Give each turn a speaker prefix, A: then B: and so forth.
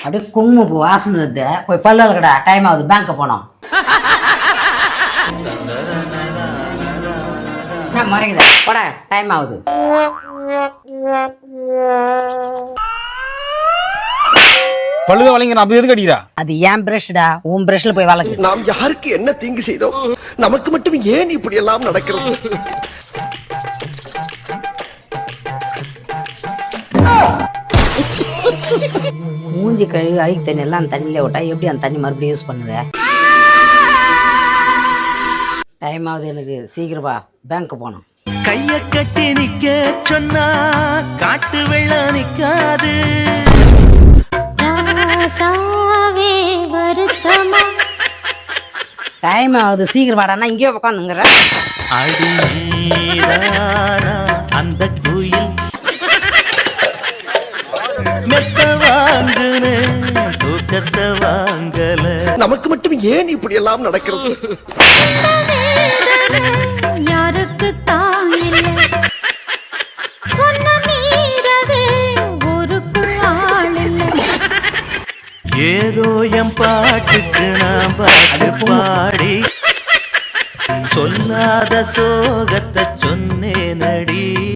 A: அப்படியே குங்குமப்பூ வாசனை வருது. போய் பல்லு கடா, டைம் ஆகுது, பேங்க் போனோம். என்ன முறைக்குதா? போடா, டைம் ஆகுது.
B: பல்லுதான் வளைங்க, அப்படி எதுக்கு அடிக்கிறா?
A: அது ஏன் பிரஷ்டா, உன் பிரஷ்ல போய் வளர்க்கு.
C: நாம் யாருக்கு என்ன தீங்கு செய்தோம்? நமக்கு மட்டும் ஏன் இப்படி எல்லாம் நடக்கிறது?
A: மூஞ்சி கழுவி அழுக்கு தண்ணி எல்லாம் அந்த தண்ணியில விட்டா எப்படி அந்த தண்ணி மறுபடியும் யூஸ் பண்ணுவேன்? டைம் ஆகுது எனக்கு, சீக்கிரம் வா, பேங்க் போனோம்.
D: கைய கட்டி நிக்க சொன்னா காட்டு வெள்ளம் நிக்காது.
A: டைம் ஆகுது, சீக்கிரம் வாடானா இங்கேயே உட்காந்துங்கிற.
D: அந்த கோயில் மெத்த வாங்குன தூக்கத்தை வாங்கல.
C: நமக்கு மட்டும் ஏன் இப்படி எல்லாம் நடக்கிறது?
E: யாருக்கு தான் இல்லை, சொன்ன மீறவே ஒரு ஆள் இல்லை.
D: ஏதோ என் பாட்டுக்கு நான் பாட்டு பாடி சொல்லாத